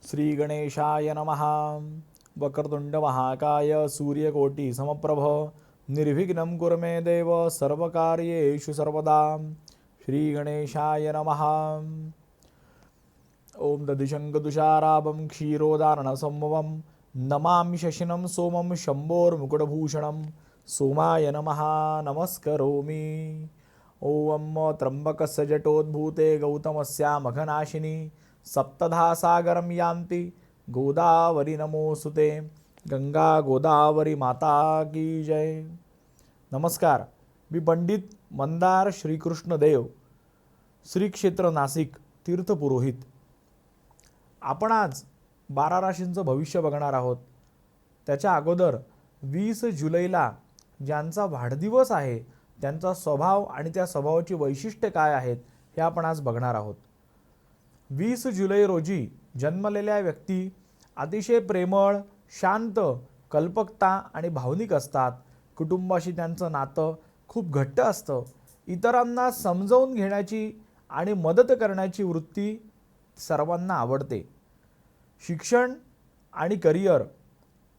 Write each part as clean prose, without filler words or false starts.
श्री गणेशाय नमः। वक्रतुंड महाकाय सूर्यकोटि समप्रभ निर्विघ्नं कुरु मे देव सर्वकार्येषु सर्वदा। श्री गणेशाय नमः। ओम दधिशंकतुषाराभं क्षीरोदारणसंभवं नमामि शशिनं सोमं शम्भोर्मुकुटभूषणं सोमाय नमः नमस्करोमि। ओम त्र्यंबकस्य जटोद्भूते गौतमस्यामघनाशिनी सप्तधा सागरं यान्ति गोदावरी नमोस्तुते। गंगा गोदावरी माता की जय। नमस्कार, मी पंडित मंदार श्रीकृष्ण देव, श्री क्षेत्र नाशिक तीर्थपुरोहित। आपण आज 12 राशींचं भविष्य बघणार आहोत। त्याच्या अगोदर 20 जुलैला ज्यांचा वाढदिवस आहे त्यांचा स्वभाव आणि त्या स्वभावाची वैशिष्ट्ये काय आहेत हे आपण आज बघणार आहोत। 20 जुलै रोजी जन्मलेल्या व्यक्ती अतिशय प्रेमळ, शांत, कल्पकता आणि भावनिक असतात। कुटुंबाशी त्यांचं नातं खूप घट्ट असतं। इतरांना समजावून घेण्याची आणि मदत करण्याची वृत्ती सर्वांना आवडते। शिक्षण आणि करिअर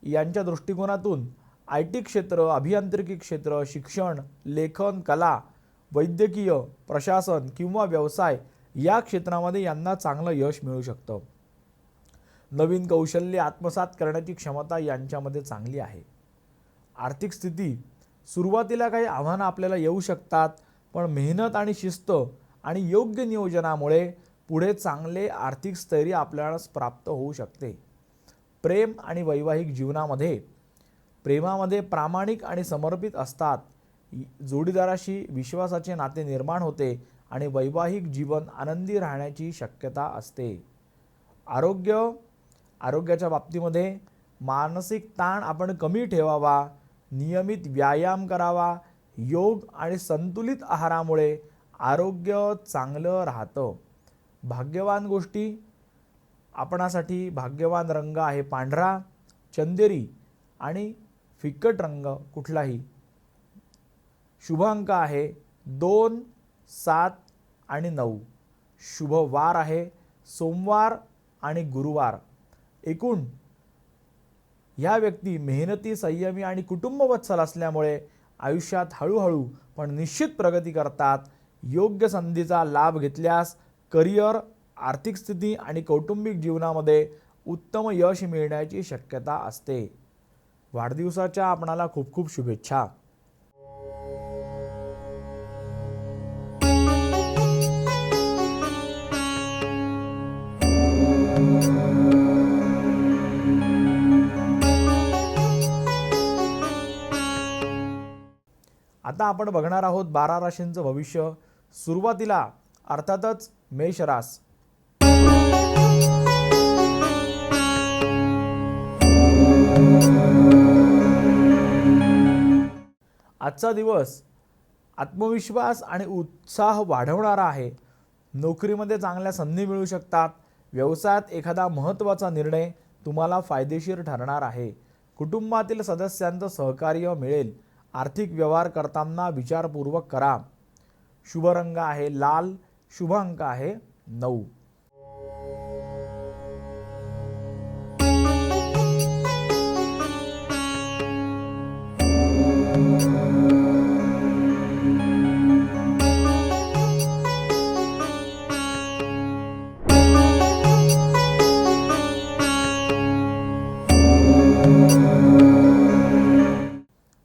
यांच्या दृष्टिकोनातून IT क्षेत्र, अभियांत्रिकी क्षेत्र, शिक्षण, लेखन, कला, वैद्यकीय, प्रशासन किंवा व्यवसाय या क्षेत्रामध्ये यांना चांगलं यश मिळू शकतं। नवीन कौशल्य आत्मसात करण्याची क्षमता यांच्यामध्ये चांगली आहे। आर्थिक स्थिती सुरुवातीला काही आव्हानं आपल्याला येऊ शकतात, पण मेहनत आणि शिस्त आणि योग्य नियोजनामुळे पुढे चांगले आर्थिक स्थैर्य आपल्याला प्राप्त होऊ शकते। प्रेम आणि वैवाहिक जीवनामध्ये प्रेमामध्ये प्रामाणिक आणि समर्पित असतात। जोडीदाराशी विश्वासाचे नाते निर्माण होते आणि वैवाहिक जीवन आनंदी राहण्याची शक्यता असते। आरोग्याच्या बाबतीमध्ये मानसिक ताण आपण कमी ठेवावा, नियमित व्यायाम करावा, योग आणि संतुलित आहारामुळे आरोग्य चांगलं राहतं। भाग्यवान गोष्टी आपणासाठी भाग्यवान रंग आहे पांढरा, चंदेरी आणि फिकट रंग कुठलाही। शुभ अंक आहे 2, 7 आणि 9। शुभ वार आहे सोमवार आणि गुरुवार। एकूण ह्या व्यक्ती मेहनती, संयमी आणि कुटुंबवत्सल असल्यामुळे आयुष्यात हळूहळू पण निश्चित प्रगती करतात। योग्य संधीचा लाभ घेतल्यास करिअर, आर्थिक स्थिती आणि कौटुंबिक जीवनामध्ये उत्तम यश मिळण्याची शक्यता असते। वाढदिवसाच्या आपणाला खूप खूप शुभेच्छा। आता आपण बघणार आहोत 12 राशींचं भविष्य। सुरुवातीला अर्थातच मेष रास। आजचा दिवस आत्मविश्वास आणि उत्साह वाढवणारा आहे। नोकरीमध्ये चांगल्या संधी मिळू शकतात। व्यवसायात एखादा महत्त्वाचा निर्णय तुम्हाला फायदेशीर ठरणार आहे। कुटुंबातील सदस्यांचं सहकार्य मिळेल। आर्थिक व्यवहार करताना विचारपूर्वक करा। शुभ रंग आहे लाल। शुभ अंक आहे 9।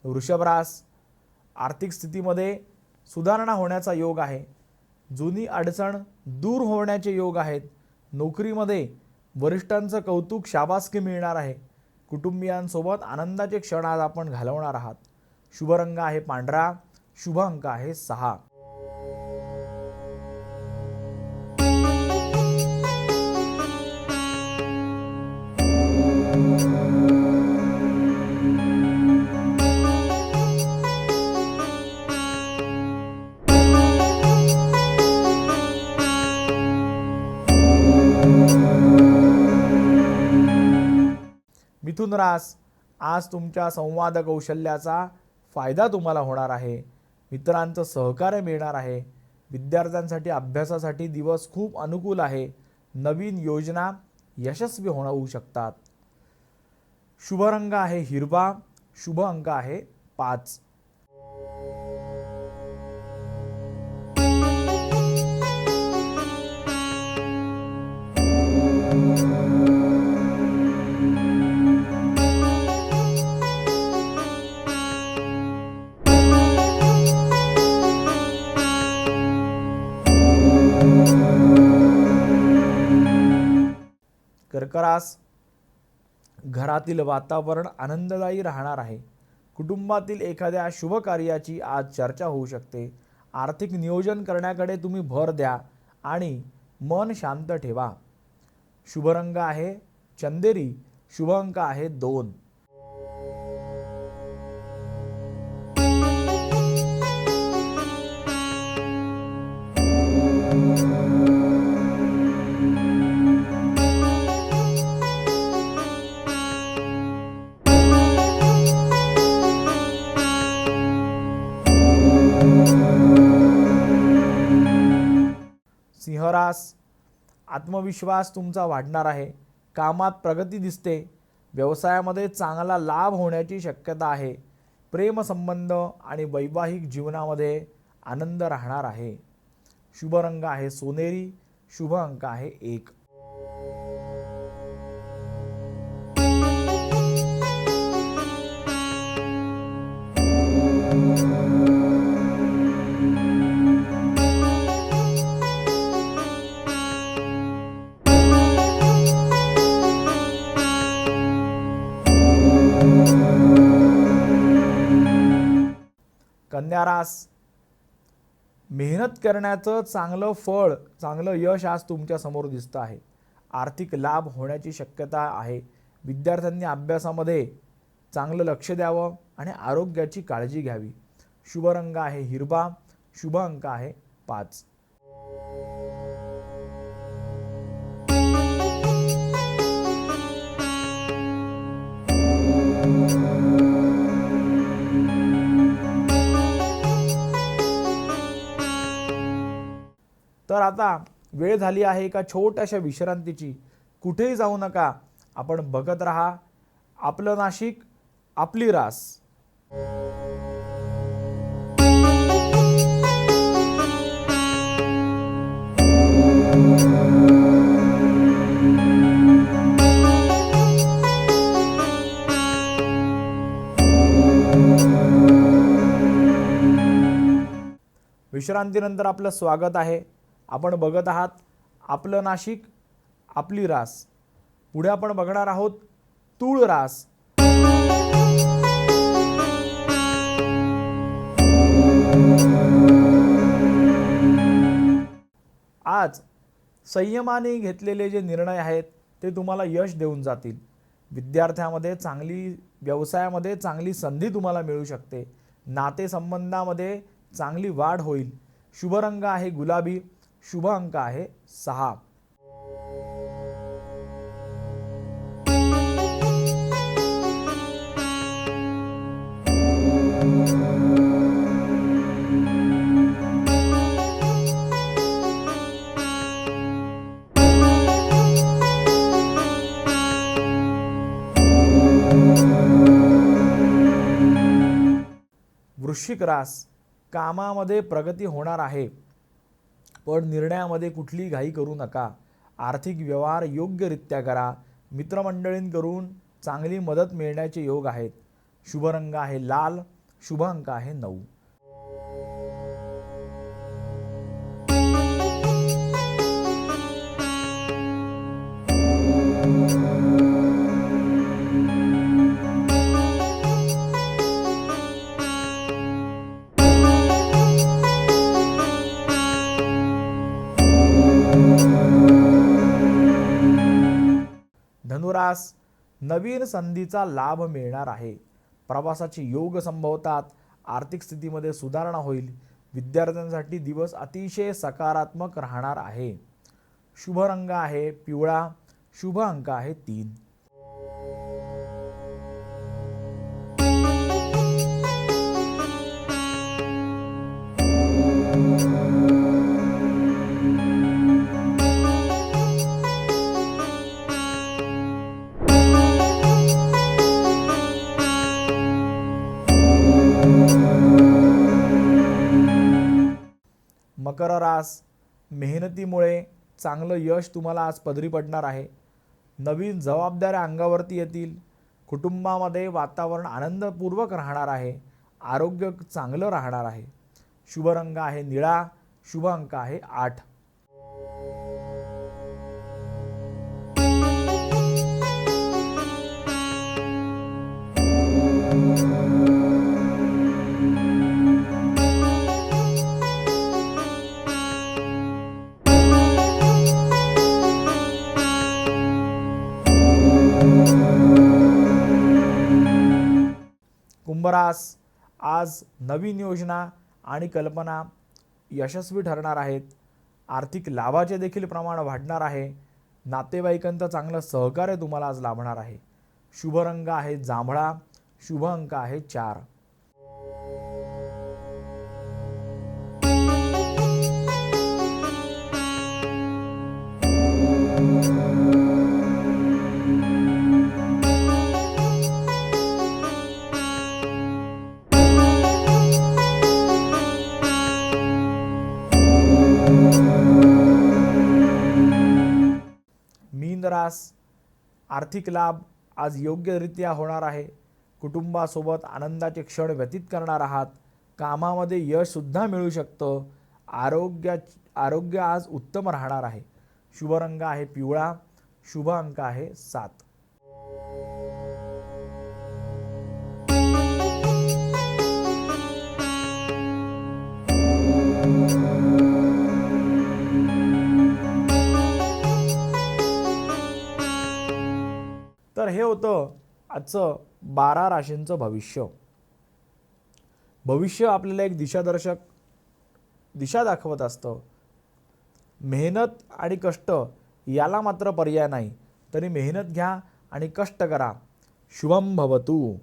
वृषभ रास। आर्थिक स्थितीमध्ये सुधारणा होण्याचा योग आहे। जुनी अडचण दूर होण्याचे योग आहेत। नोकरीमध्ये वरिष्ठांचं कौतुक, शाबासकी मिळणार आहे। कुटुंबियांसोबत आनंदाचे क्षण आज आपण घालवणार आहात। शुभ रंग आहे पांढरा। शुभ अंक आहे 6। मिथुन रास। आज तुमच्या संवाद कौशल्याचा फायदा तुम्हाला होणार आहे। मित्रांचं सहकार्य मिळणार आहे। विद्यार्थ्यांसाठी अभ्यासासाठी दिवस खूप अनुकूल आहे. नवीन योजना यशस्वी होऊ शकतात. शुभ रंग आहे हिरवा. शुभ अंक आहे 5. कर्क रास, घरातील वातावरण आनंददायी राहणार आहे. कुटुंबातील एखाद्या शुभ कार्याची आज चर्चा होऊ शकते. आर्थिक नियोजन करण्याकडे तुम्ही भर द्या आणि मन शांत ठेवा. शुभ रंग आहे चंदेरी. शुभ अंक आहे 2. सिंहरास, आत्मविश्वास तुमचा वाढणार आहे. कामात प्रगती दिसते. व्यवसायामध्ये चांगला लाभ होण्याची शक्यता आहे. प्रेमसंबंध आणि वैवाहिक जीवनामध्ये आनंद राहणार आहे. शुभ रंग आहे सोनेरी. शुभ अंक आहे 1. कन्या रास, मेहनत करण्याचं चांगलं फळ, चांगलं यश आज तुमच्या समोर दिसतं आहे. आर्थिक लाभ होण्याची शक्यता आहे. विद्यार्थ्यांनी अभ्यासामध्ये चांगलं लक्ष द्यावं आणि आरोग्याची काळजी घ्यावी. शुभ रंग आहे हिरवा. शुभ अंक आहे 5. तर आता वेळ झाली आहे एका छोट्याशा विश्रांतीची. कुठेही जाऊ नका. आपण बघत राहा आपलं नाशिक, आपली रास. विश्रांतीनंतर आपलं स्वागत आहे. आपण बघत आहात आपलं नाशिक, आपली रास. पुढे आपण बघणार आहोत तूळ रास. आज संयमाने घेतलेले जे निर्णय आहेत ते तुम्हाला यश देऊन जातील. व्यवसायामध्ये चांगली संधी तुम्हाला मिळू शकते. नातेसंबंधामध्ये चांगली वाढ होईल. शुभ रंग आहे गुलाबी. शुभ अंक आहे 6. वृश्चिक रास, कामामध्ये प्रगती होणार आहे, पण निर्णयामध्ये कुठली घाई करू नका. आर्थिक व्यवहार योग्यरित्या करा. मित्रमंडळींकडून चांगली मदत मिळण्याचे योग आहेत. शुभ रंग आहे लाल. शुभ अंक आहे 9. धनुरास, नवीन संधीचा लाभ मिळणार आहे. प्रवासाचे योग संभवतात. आर्थिक स्थितीमध्ये सुधारणा होईल. विद्यार्थ्यांसाठी दिवस अतिशय सकारात्मक राहणार आहे. शुभ रंग आहे पिवळा. शुभ अंक आहे 3. मकर रास, मेहनतीमुळे चांगलं यश तुम्हाला आज पदरी पडणार आहे. नवीन जबाबदाऱ्या अंगावरती येतील. कुटुंबामध्ये वातावरण आनंदपूर्वक राहणार आहे. आरोग्य चांगलं राहणार आहे. शुभ रंग आहे निळा. शुभ अंक आहे 8. कुंभरास, आज नवीन योजना आणि कल्पना यशस्वी ठरणार आहेत. आर्थिक लाभाचे देखील प्रमाण वाढणार आहे. नातेवाईकांचं चांगलं सहकार्य तुम्हाला आज लाभणार आहे. शुभ रंग आहे जांभळा. शुभ अंक आहे 4. मीन रास, आर्थिक लाभ आज योग्यरित्या होणार आहे. कुटुंबासोबत आनंदाचे क्षण व्यतीत करणार आहात. कामामध्ये यश सुद्धा मिळू शकतं. आरोग्य आज उत्तम राहणार आहे. शुभ रंग आहे पिवळा. शुभ अंक आहे 7. तर हे होतं आजचं 12 राशींचं भविष्य. भविष्य आपल्याला एक दिशा दाखवत असतं. मेहनत आणि कष्ट याला मात्र पर्याय नाही. तरी मेहनत घ्या आणि कष्ट करा. शुभम भवतु.